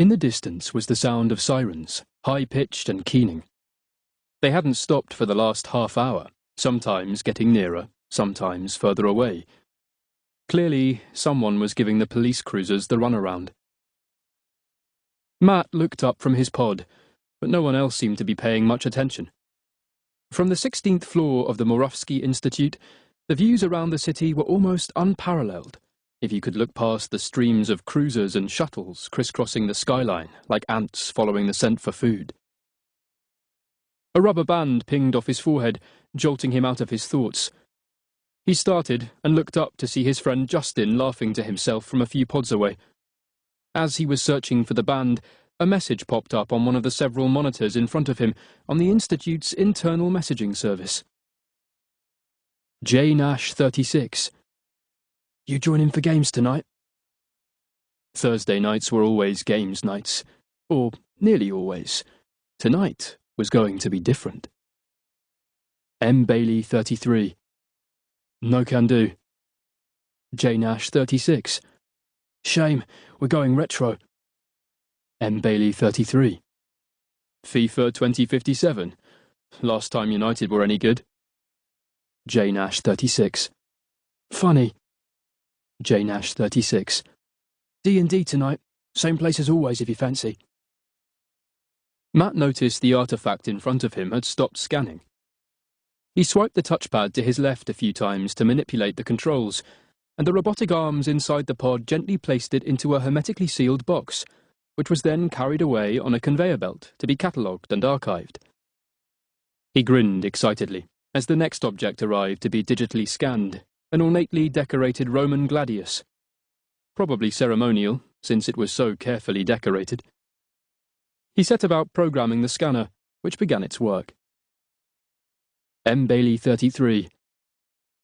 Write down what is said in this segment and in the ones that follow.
In the distance was the sound of sirens, high-pitched and keening. They hadn't stopped for the last half hour, sometimes getting nearer, sometimes further away. Clearly, someone was giving the police cruisers the runaround. Matt looked up from his pod, but no one else seemed to be paying much attention. From the 16th floor of the Moravsky Institute, the views around the city were almost unparalleled, if you could look past the streams of cruisers and shuttles crisscrossing the skyline like ants following the scent for food. A rubber band pinged off his forehead, jolting him out of his thoughts. He started and looked up to see his friend Justin laughing to himself from a few pods away. As he was searching for the band, a message popped up on one of the several monitors in front of him on the Institute's internal messaging service. J Nash 36. You joining for games tonight? Thursday nights were always games nights, or nearly always. Tonight was going to be different. M. Bailey 33. No can do. J Nash 36. Shame, we're going retro. M. Bailey 33. FIFA 2057. Last time United were any good. J Nash 36. Funny. J Nash 36. D&D tonight. Same place as always if you fancy. Matt noticed the artifact in front of him had stopped scanning. He swiped the touchpad to his left a few times to manipulate the controls, and the robotic arms inside the pod gently placed it into a hermetically sealed box, which was then carried away on a conveyor belt to be catalogued and archived. He grinned excitedly as the next object arrived to be digitally scanned, an ornately decorated Roman gladius. Probably ceremonial, since it was so carefully decorated. He set about programming the scanner, which began its work. M. Bailey 33.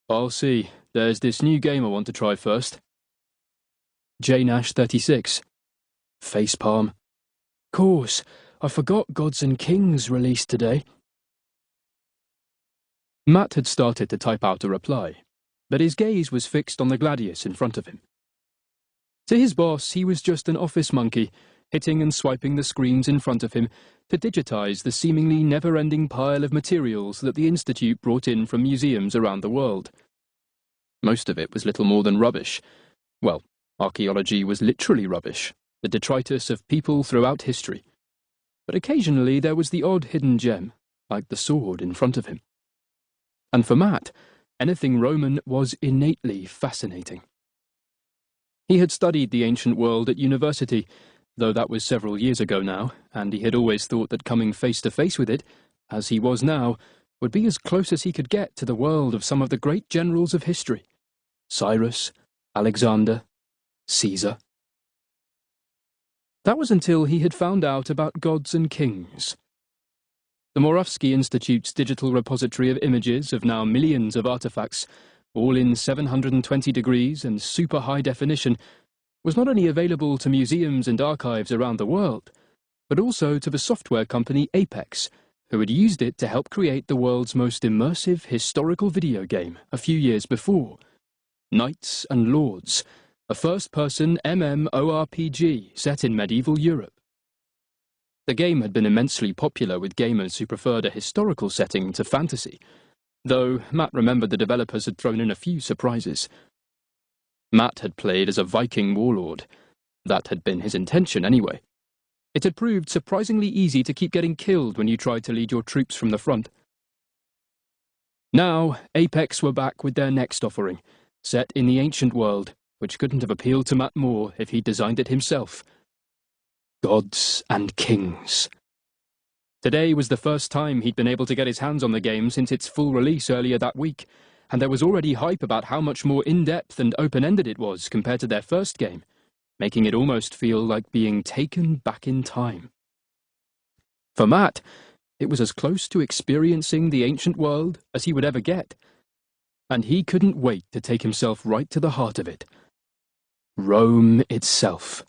I'll see. There's this new game I want to try first. J Nash 36. Facepalm. Course, I forgot Gods and Kings released today. Matt had started to type out a reply, but his gaze was fixed on the gladius in front of him. To his boss, he was just an office monkey, hitting and swiping the screens in front of him to digitize the seemingly never-ending pile of materials that the Institute brought in from museums around the world. Most of it was little more than rubbish. Well, archaeology was literally rubbish, the detritus of people throughout history. But occasionally there was the odd hidden gem, like the sword in front of him. And for Matt, anything Roman was innately fascinating. He had studied the ancient world at university, though that was several years ago now, and he had always thought that coming face to face with it, as he was now, would be as close as he could get to the world of some of the great generals of history. Cyrus, Alexander, Caesar. That was until he had found out about Gods and Kings. The Moravsky Institute's digital repository of images of now millions of artifacts, all in 720 degrees and super high definition, was not only available to museums and archives around the world, but also to the software company Apex, who had used it to help create the world's most immersive historical video game a few years before, Knights and Lords, a first-person MMORPG set in medieval Europe. The game had been immensely popular with gamers who preferred a historical setting to fantasy, though Matt remembered the developers had thrown in a few surprises. Matt had played as a Viking warlord. That had been his intention anyway. It had proved surprisingly easy to keep getting killed when you tried to lead your troops from the front. Now, Apex were back with their next offering, set in the ancient world, which couldn't have appealed to Matt more if he'd designed it himself. Gods and Kings. Today was the first time he'd been able to get his hands on the game since its full release earlier that week, and there was already hype about how much more in-depth and open-ended it was compared to their first game, making it almost feel like being taken back in time. For Matt, it was as close to experiencing the ancient world as he would ever get, and he couldn't wait to take himself right to the heart of it. Rome itself.